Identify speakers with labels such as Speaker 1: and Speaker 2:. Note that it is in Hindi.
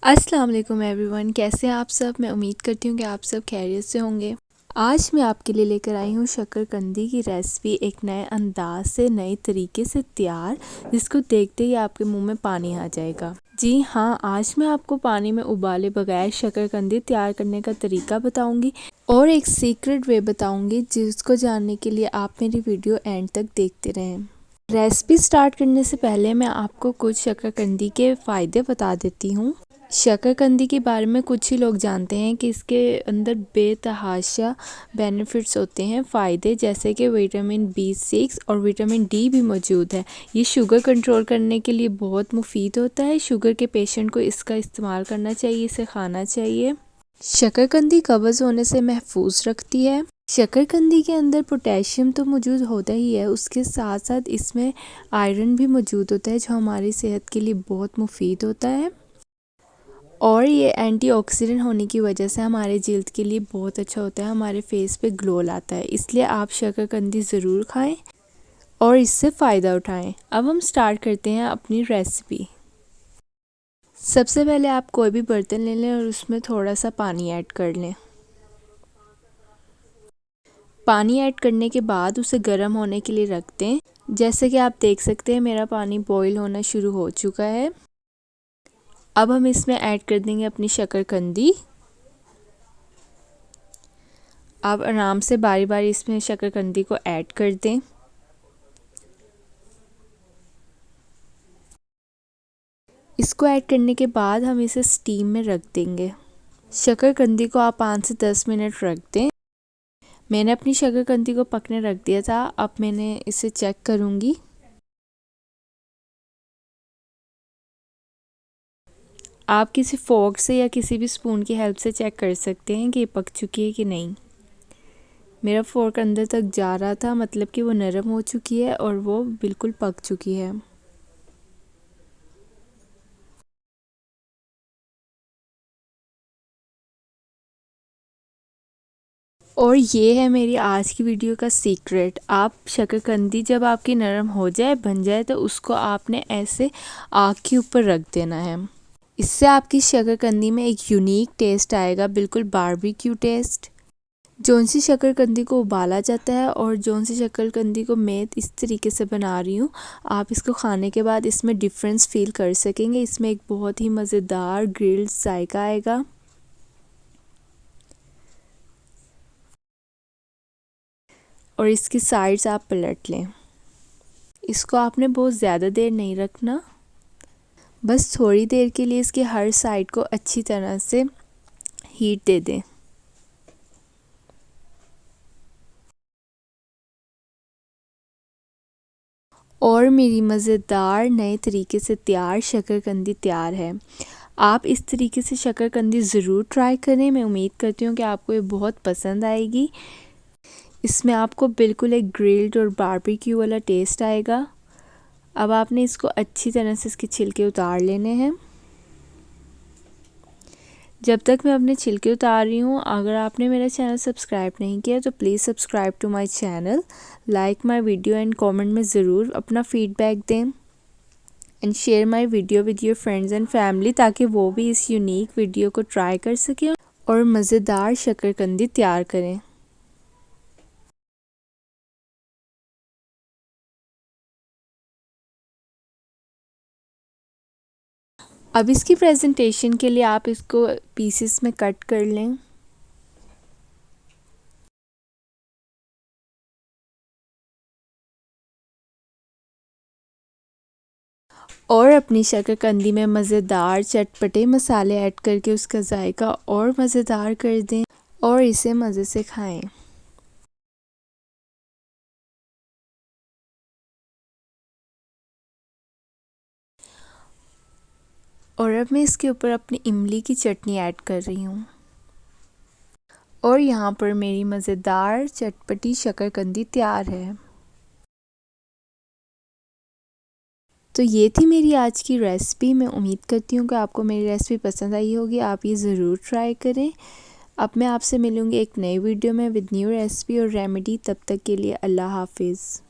Speaker 1: अस्सलाम वालेकुम एवरीवन, कैसे हैं आप सब। मैं उम्मीद करती हूँ कि आप सब खैरियत से होंगे। आज मैं आपके लिए लेकर आई हूँ शकरकंदी की रेसिपी, एक नए अंदाज से, नए तरीके से तैयार, जिसको देखते ही आपके मुंह में पानी आ जाएगा। जी हाँ, आज मैं आपको पानी में उबाले बगैर शकरकंदी तैयार करने का तरीका बताऊंगी और एक सीक्रेट वे बताऊंगी, जिसको जानने के लिए आप मेरी वीडियो एंड तक देखते रहें। रेसिपी स्टार्ट करने से पहले मैं आपको कुछ शकरकंदी के फ़ायदे बता देती हूँ। शकरकंदी के बारे में कुछ ही लोग जानते हैं कि इसके अंदर बेतहाशा बेनिफिट्स होते हैं, फ़ायदे, जैसे कि विटामिन B6 और विटामिन D भी मौजूद है। ये शुगर कंट्रोल करने के लिए बहुत मुफीद होता है। शुगर के पेशेंट को इसका इस्तेमाल करना चाहिए, इसे खाना चाहिए। शकरकंदी कब्ज़ होने से महफूज रखती है। शकरकंदी के अंदर पोटेशियम तो मौजूद होता ही है, उसके साथ साथ इसमें आयरन भी मौजूद होता है, जो हमारी सेहत के लिए बहुत मुफीद होता है। और ये एंटीऑक्सीडेंट होने की वजह से हमारे जिल्द के लिए बहुत अच्छा होता है, हमारे फेस पे ग्लो लाता है। इसलिए आप शकरकंदी ज़रूर खाएं और इससे फ़ायदा उठाएं। अब हम स्टार्ट करते हैं अपनी रेसिपी। सबसे पहले आप कोई भी बर्तन ले लें और उसमें थोड़ा सा पानी ऐड कर लें। पानी ऐड करने के बाद उसे गर्म होने के लिए रख दें। जैसे कि आप देख सकते हैं, मेरा पानी बॉईल होना शुरू हो चुका है। अब हम इसमें ऐड कर देंगे अपनी शकरकंदी। आप आराम से बारी बारी इसमें शकरकंदी को ऐड कर दें। इसको ऐड करने के बाद हम इसे स्टीम में रख देंगे। शकरकंदी को आप 5 से 10 मिनट रख दें। मैंने अपनी शकरकंदी को पकने रख दिया था। अब मैंने इसे चेक करूँगी। आप किसी फोर्क से या किसी भी स्पून की हेल्प से चेक कर सकते हैं कि ये पक चुकी है कि नहीं। मेरा फोर्क अंदर तक जा रहा था, मतलब कि वो नरम हो चुकी है और वो बिल्कुल पक चुकी है। और ये है मेरी आज की वीडियो का सीक्रेट। आप शकरकंदी जब आपकी नरम हो जाए, बन जाए, तो उसको आपने ऐसे आग के ऊपर रख देना है। इससे आपकी शकरकंदी में एक यूनिक टेस्ट आएगा, बिल्कुल बारबेक्यू टेस्ट। जौन सी शकरकंदी को उबाला जाता है और जौन सी शकरकंदी को मैं इस तरीके से बना रही हूँ, आप इसको खाने के बाद इसमें डिफरेंस फील कर सकेंगे। इसमें एक बहुत ही मज़ेदार ग्रिल्ड जायका आएगा। और इसकी साइड्स आप पलट लें। इसको आपने बहुत ज़्यादा देर नहीं रखना, बस थोड़ी देर के लिए इसकी हर साइड को अच्छी तरह से हीट दे दें। और मेरी मज़ेदार नए तरीके से तैयार शकरकंदी तैयार है। आप इस तरीके से शकरकंदी ज़रूर ट्राई करें। मैं उम्मीद करती हूँ कि आपको ये बहुत पसंद आएगी। इसमें आपको बिल्कुल एक ग्रिल्ड और बारबेक्यू वाला टेस्ट आएगा। अब आपने इसको अच्छी तरह से इसके छिलके उतार लेने हैं। जब तक मैं अपने छिलके उतार रही हूँ, अगर आपने मेरा चैनल सब्सक्राइब नहीं किया तो please subscribe to my channel, like my video and comment में ज़रूर अपना फीडबैक दें and share my video with your friends and family, ताकि वो भी इस यूनिक वीडियो को ट्राई कर सकें और मज़ेदार शकरकंदी तैयार करें। अब इसकी प्रेजेंटेशन के लिए आप इसको पीसेस में कट कर लें। और अपनी शकरकंदी में मज़ेदार चटपटे मसाले ऐड करके उसका जायका और मज़ेदार कर दें और इसे मज़े से खाएं। और अब मैं इसके ऊपर अपनी इमली की चटनी ऐड कर रही हूँ। और यहाँ पर मेरी मज़ेदार चटपटी शकरकंदी तैयार है। तो ये थी मेरी आज की रेसिपी। मैं उम्मीद करती हूँ कि आपको मेरी रेसिपी पसंद आई होगी। आप ये ज़रूर ट्राई करें। अब मैं आपसे मिलूँगी एक नई वीडियो में विद न्यू रेसिपी और रेमेडी। तब तक के लिए अल्लाह हाफिज़।